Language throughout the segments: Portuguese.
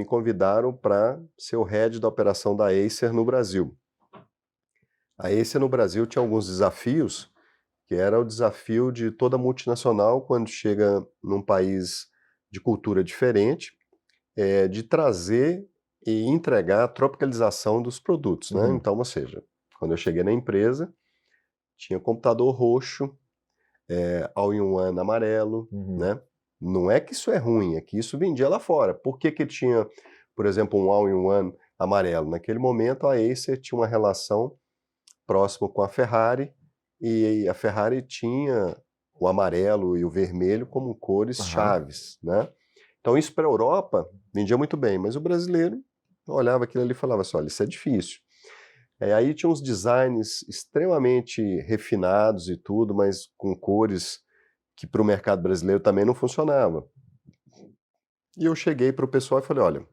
me convidaram para ser o head da operação da Acer no Brasil. A Acer no Brasil tinha alguns desafios, que era o desafio de toda multinacional quando chega num país de cultura diferente, de trazer e entregar a tropicalização dos produtos, né? Uhum. Então, ou seja, quando eu cheguei na empresa, tinha computador roxo, all-in-one amarelo, Uhum. né? Não é que isso é ruim, é que isso vendia lá fora. Por que que tinha, por exemplo, um all-in-one amarelo? Naquele momento, a Acer tinha uma relação próxima com a Ferrari, e a Ferrari tinha o amarelo e o vermelho como cores Aham. chaves, né? Então isso para a Europa vendia muito bem, mas o brasileiro olhava aquilo ali e falava assim, olha, isso é difícil. Aí tinha uns designs extremamente refinados e tudo, mas com cores que para o mercado brasileiro também não funcionava. E eu cheguei para o pessoal e falei, olha,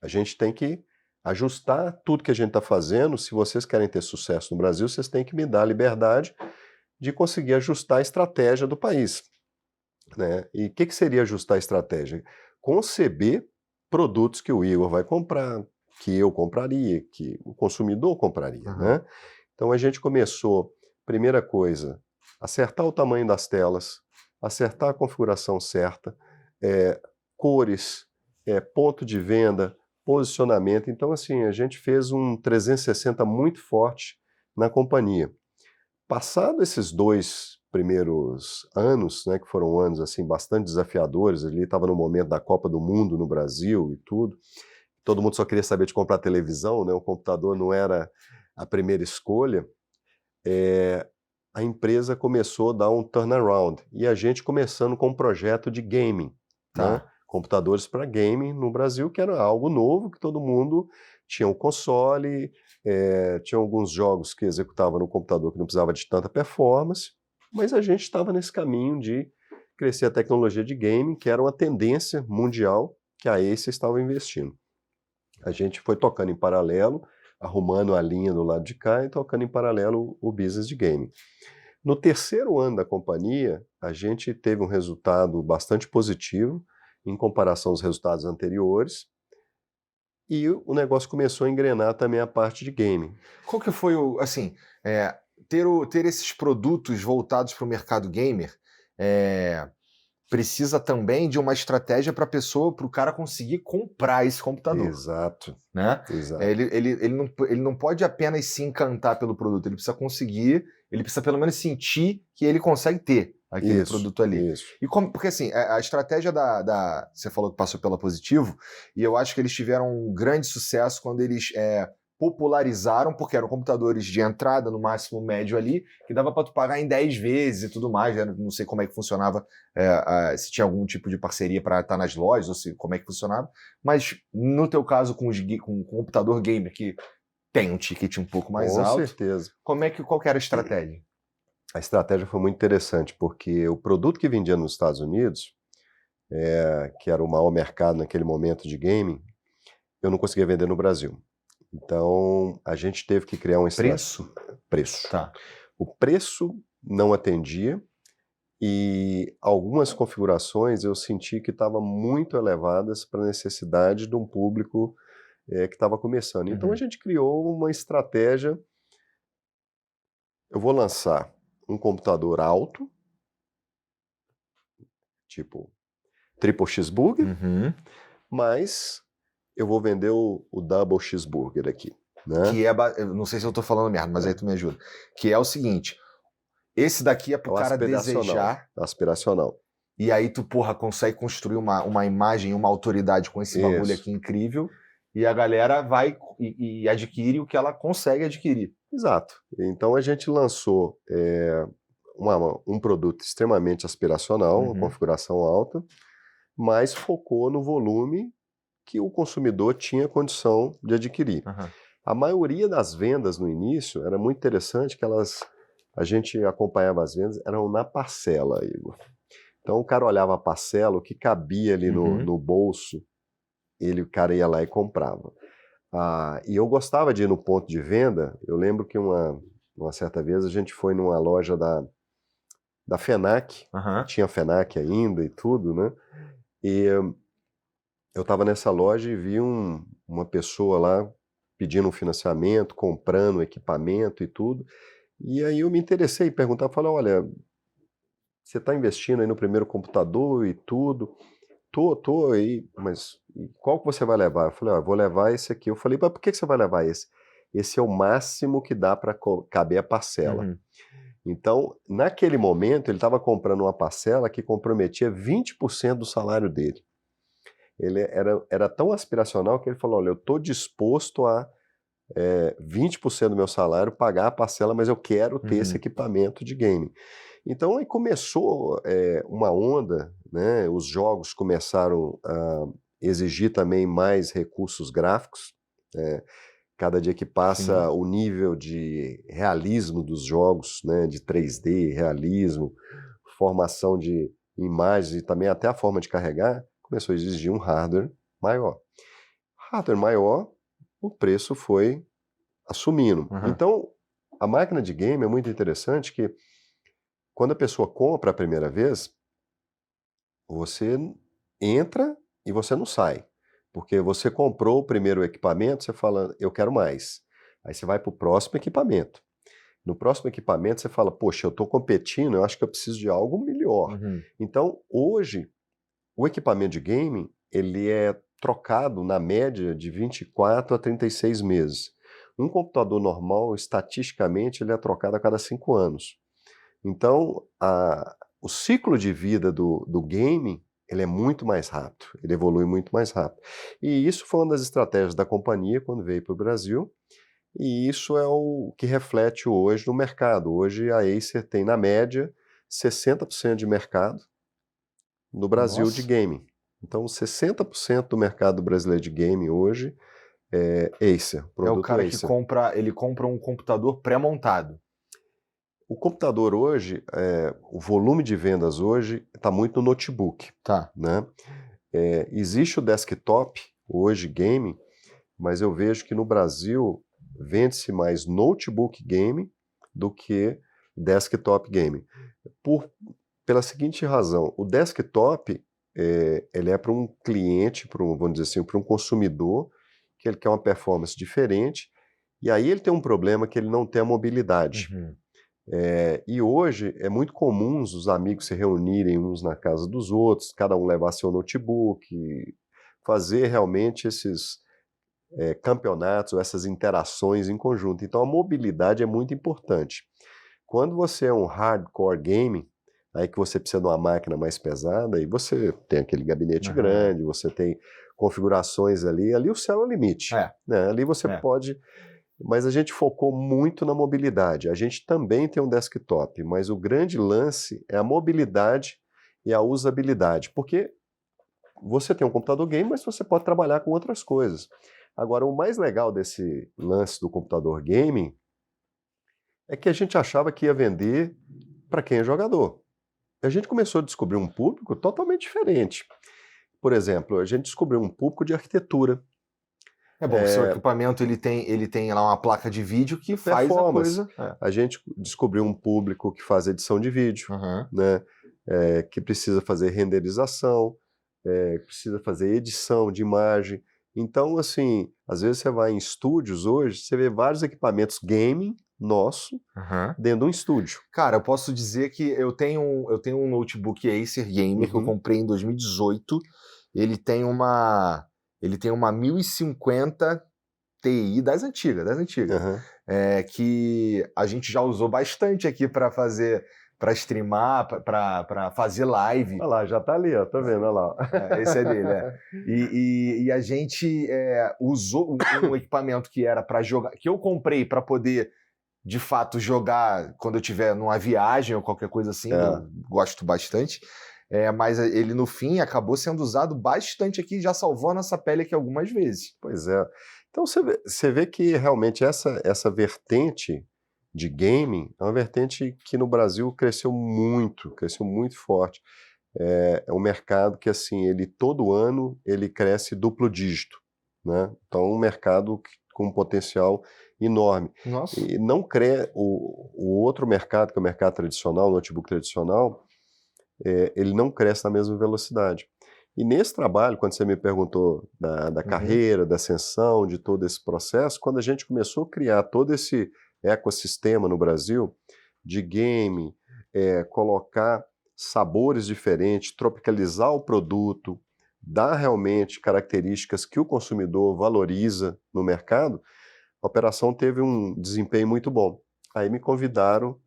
a gente tem que ajustar tudo que a gente está fazendo. Se vocês querem ter sucesso no Brasil, vocês têm que me dar a liberdade de conseguir ajustar a estratégia do país, né? E o que seria ajustar a estratégia? Conceber produtos que o Igor vai comprar, que eu compraria, que o consumidor compraria, Aham. né? Então a gente começou, primeira coisa, acertar o tamanho das telas, acertar a configuração certa, cores, ponto de venda, posicionamento. Então, assim, a gente fez um 360 muito forte na companhia. Passado esses 2 primeiros anos, né, que foram anos assim bastante desafiadores, ele estava no momento da Copa do Mundo no Brasil e tudo, todo mundo só queria saber de comprar televisão, né, o computador não era a primeira escolha, a empresa começou a dar um turnaround, e a gente começando com um projeto de gaming, né, Tá. computadores para gaming no Brasil, que era algo novo, que todo mundo tinha um console, tinha alguns jogos que executava no computador que não precisava de tanta performance, mas a gente estava nesse caminho de crescer a tecnologia de gaming, que era uma tendência mundial que a Acer estava investindo. A gente foi tocando em paralelo, arrumando a linha do lado de cá e tocando em paralelo o business de gaming. No terceiro ano da companhia, a gente teve um resultado bastante positivo em comparação aos resultados anteriores, e o negócio começou a engrenar também a parte de gaming. Qual que foi o, assim, ter esses produtos voltados para o mercado gamer, eh, precisa também de uma estratégia para a pessoa, para o cara conseguir comprar esse computador, Exato, né? exato. Ele não pode apenas se encantar pelo produto, ele precisa conseguir, ele precisa pelo menos sentir que ele consegue ter aquele Isso, produto ali. isso. E como, porque assim, a estratégia você falou que passou pela Positivo, e eu acho que eles tiveram um grande sucesso quando eles popularizaram, porque eram computadores de entrada, no máximo médio ali, que dava para tu pagar em 10 vezes e tudo mais, né? Não sei como é que funcionava, se tinha algum tipo de parceria para estar nas lojas, ou se como é que funcionava, mas no teu caso com computador gamer, que tem um ticket um pouco mais Com alto, certeza. qual que era a estratégia? A estratégia foi muito interessante, porque o produto que vendia nos Estados Unidos, que era o maior mercado naquele momento de gaming, eu não conseguia vender no Brasil. Então, a gente teve que criar uma estratégia. Preço? Preço. Tá. O preço não atendia, e algumas configurações eu senti que estavam muito elevadas para a necessidade de um público que estava começando. Então, a Uhum. gente criou uma estratégia. Eu vou lançar um computador alto, tipo Triple Cheeseburger, Uhum. mas eu vou vender o Double Cheeseburger aqui, né? Eu não sei se eu tô falando merda, mas aí É, tu me ajuda. Que é o seguinte, esse daqui é é pro o cara aspiracional, desejar, aspiracional. e aí tu, porra, consegue construir uma imagem, uma autoridade com esse bagulho Isso, aqui incrível, e a galera vai e adquire o que ela consegue adquirir. exato. Então a gente lançou um produto extremamente aspiracional, uma Uhum. configuração alta, mas focou no volume que o consumidor tinha condição de adquirir. Aham. A maioria das vendas no início era muito interessante, que a gente acompanhava as vendas, eram na parcela, Igor. Então o cara olhava a parcela, o que cabia ali Uhum. no bolso, o cara ia lá e comprava. E eu gostava de ir no ponto de venda. Eu lembro que uma certa vez a gente foi numa loja da FENAC, Aham. tinha FENAC ainda e tudo, né? E eu estava nessa loja e vi uma pessoa lá pedindo um financiamento, comprando equipamento e tudo. E aí eu me interessei em perguntar, falei, olha, você está investindo aí no primeiro computador e tudo? Tô aí, mas qual que você vai levar? Eu falei, ó, eu vou levar esse aqui. Eu falei, mas por que você vai levar esse? Esse é o máximo que dá para caber a parcela. Uhum. Então, naquele momento, ele estava comprando uma parcela que comprometia 20% do salário dele. Ele era tão aspiracional que ele falou, olha, eu estou disposto a 20% do meu salário pagar a parcela, mas eu quero ter esse Uhum. equipamento de game. Então aí começou uma onda, né? Os jogos começaram a exigir também mais recursos gráficos. Cada dia que Sim. passa, o nível de realismo dos jogos, né? De 3D, realismo, formação de imagens e também até a forma de carregar, começou a exigir um hardware maior. Hardware maior, o preço foi assumindo. Uhum. Então, a máquina de game é muito interessante que quando a pessoa compra a primeira vez, você entra e você não sai. Porque você comprou o primeiro equipamento, você fala, eu quero mais. Aí você vai para o próximo equipamento. No próximo equipamento você fala, poxa, eu estou competindo, eu acho que eu preciso de algo melhor. Uhum. Então, hoje, o equipamento de gaming, ele é trocado na média de 24 a 36 meses. Um computador normal, estatisticamente, ele é trocado a cada 5 anos. Então, o ciclo de vida do game, ele é muito mais rápido, ele evolui muito mais rápido. E isso foi uma das estratégias da companhia quando veio para o Brasil, e isso é o que reflete hoje no mercado. Hoje a Acer tem, na média, 60% de mercado no Brasil de Nossa. gaming. Então, 60% do mercado brasileiro de gaming hoje é Acer, É o produto cara que Acer. ele compra um computador pré-montado. O computador hoje, o volume de vendas hoje está muito no notebook, Tá. né? Existe o desktop hoje, gaming, mas eu vejo que no Brasil vende-se mais notebook gaming do que desktop gaming. Pela seguinte razão, o desktop ele é para um cliente, vamos dizer assim, para um consumidor, que ele quer uma performance diferente, e aí ele tem um problema que ele não tem a mobilidade. Uhum. E hoje é muito comum os amigos se reunirem uns na casa dos outros, cada um levar seu notebook, fazer realmente esses campeonatos, ou essas interações em conjunto. Então a mobilidade é muito importante. Quando você é um hardcore gaming, aí que você precisa de uma máquina mais pesada, aí você tem aquele gabinete Uhum. grande, você tem configurações ali o céu é o limite. É. Né? Ali você pode. Mas a gente focou muito na mobilidade. A gente também tem um desktop, mas o grande lance é a mobilidade e a usabilidade, porque você tem um computador game, mas você pode trabalhar com outras coisas. Agora, o mais legal desse lance do computador gaming é que a gente achava que ia vender para quem é jogador. A gente começou a descobrir um público totalmente diferente. Por exemplo, a gente descobriu um público de arquitetura, É bom, seu equipamento ele tem lá uma placa de vídeo que faz a performance. coisa. É. A gente descobriu um público que faz edição de vídeo, Uhum. né? Que precisa fazer renderização, precisa fazer edição de imagem. Então, assim, às vezes você vai em estúdios hoje, você vê vários equipamentos gaming nosso Uhum. dentro de um estúdio. Cara, eu posso dizer que eu tenho um notebook Acer Gamer que eu comprei em 2018. Ele tem uma 1050 Ti das antigas, Uhum. que a gente já usou bastante aqui para streamar, para fazer live. Olha lá, já tá ali, ó, tá vendo? Olha lá. Esse é dele, E a gente usou um equipamento que era para jogar, que eu comprei para poder de fato jogar quando eu estiver numa viagem ou qualquer coisa assim, eu gosto bastante. Mas ele no fim acabou sendo usado bastante aqui, já salvou a nossa pele aqui algumas vezes. Pois é. Então você vê que realmente essa vertente de gaming é uma vertente que no Brasil cresceu muito forte. É um mercado que, assim, ele todo ano ele cresce duplo dígito, né? Então é um mercado com um potencial enorme. Nossa. E não o outro mercado, que é o mercado tradicional, o notebook tradicional, ele não cresce na mesma velocidade. E nesse trabalho, quando você me perguntou da carreira, da ascensão, de todo esse processo, quando a gente começou a criar todo esse ecossistema no Brasil, de game, colocar sabores diferentes, tropicalizar o produto, dar realmente características que o consumidor valoriza no mercado, a operação teve um desempenho muito bom. Aí me convidaram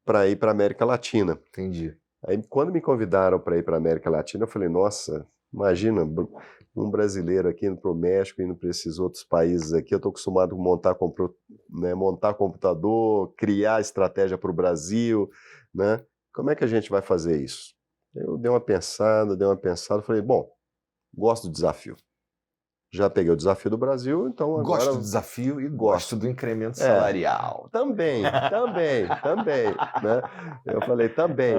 para ir para a América Latina. Entendi. Aí, quando me convidaram para ir para a América Latina, eu falei, nossa, imagina, um brasileiro aqui indo para o México, indo para esses outros países aqui, eu estou acostumado a montar computador, criar estratégia para o Brasil, né? Como é que a gente vai fazer isso? Eu dei uma pensada, falei, bom, gosto do desafio. Já peguei o desafio do Brasil, então agora... Gosto do desafio e gosto do incremento salarial. Também, né? Eu falei, também.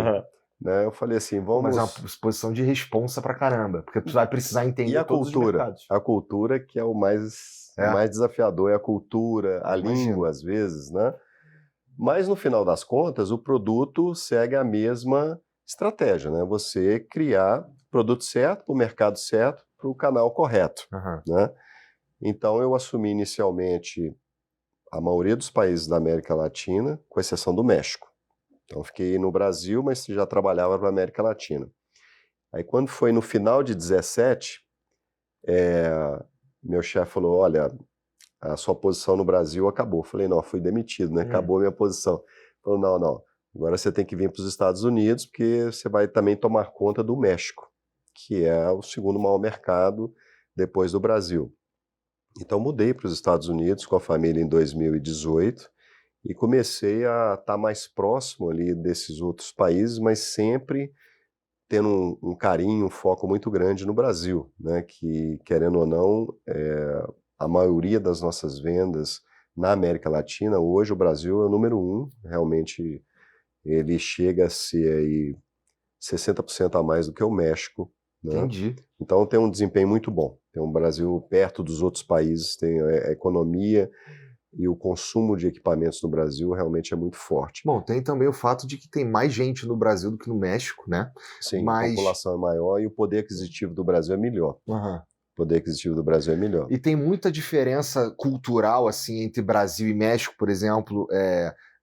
Né? Eu falei assim, vamos... Mas é uma posição de responsa pra caramba, porque tu vai precisar entender todos os mercados. A cultura que é o mais desafiador, é a cultura, a língua, às vezes, né? Mas, no final das contas, o produto segue a mesma estratégia, né? Você criar o produto certo, para o mercado certo, para o canal correto, né? Então, eu assumi inicialmente a maioria dos países da América Latina, com exceção do México. Então, fiquei no Brasil, mas já trabalhava para a América Latina. Aí, quando foi no final de 17, meu chefe falou, olha, a sua posição no Brasil acabou. Eu falei, não, fui demitido, né? Acabou a minha posição. Ele falou, não, agora você tem que vir para os Estados Unidos, porque você vai também tomar conta do México, que é o segundo maior mercado depois do Brasil. Então, mudei para os Estados Unidos com a família em 2018 e comecei a estar mais próximo ali desses outros países, mas sempre tendo um carinho, um foco muito grande no Brasil, né? Que, querendo ou não, a maioria das nossas vendas na América Latina, hoje o Brasil é o número 1, realmente ele chega a ser aí 60% a mais do que o México, né? Entendi. Então tem um desempenho muito bom. Tem o Brasil perto dos outros países, tem a economia e o consumo de equipamentos no Brasil realmente é muito forte. Bom, tem também o fato de que tem mais gente no Brasil do que no México, né? Sim, a população é maior e o poder aquisitivo do Brasil é melhor. O poder aquisitivo do Brasil é melhor. E tem muita diferença cultural, assim, entre Brasil e México, por exemplo,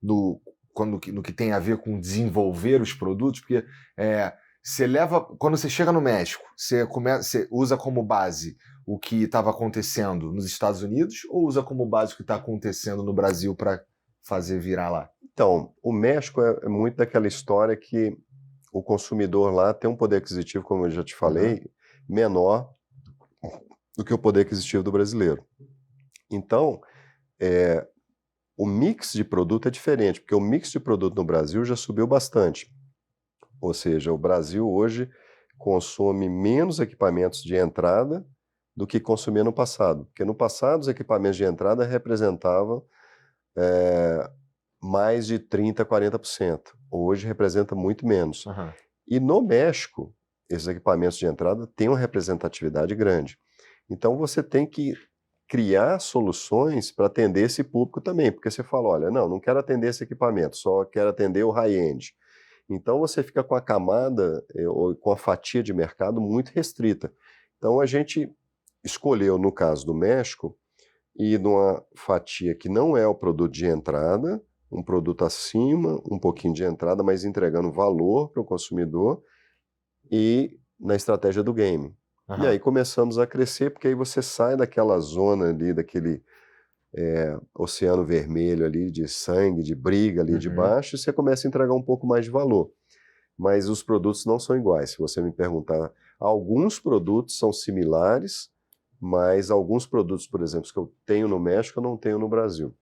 no que tem a ver com desenvolver os produtos, porque quando você chega no México, você usa como base o que estava acontecendo nos Estados Unidos ou usa como base o que está acontecendo no Brasil para fazer virar lá? Então, o México é muito daquela história que o consumidor lá tem um poder aquisitivo, como eu já te falei, menor do que o poder aquisitivo do brasileiro. Então, o mix de produto é diferente, porque o mix de produto no Brasil já subiu bastante. Ou seja, o Brasil hoje consome menos equipamentos de entrada do que consumia no passado. Porque no passado os equipamentos de entrada representavam mais de 30%, 40%. Hoje representa muito menos. E no México, esses equipamentos de entrada têm uma representatividade grande. Então você tem que criar soluções para atender esse público também, porque você fala, olha, não quero atender esse equipamento, só quero atender o high-end. Então você fica com a camada ou com a fatia de mercado muito restrita. Então a gente escolheu, no caso do México, ir numa fatia que não é o produto de entrada, um produto acima, um pouquinho de entrada, mas entregando valor para o consumidor e na estratégia do game. E aí começamos a crescer, porque aí você sai daquela zona ali, daquele oceano vermelho ali, de sangue, de briga ali de baixo, e você começa a entregar um pouco mais de valor. Mas os produtos não são iguais. Se você me perguntar, alguns produtos são similares, mas alguns produtos, por exemplo, que eu tenho no México, eu não tenho no Brasil.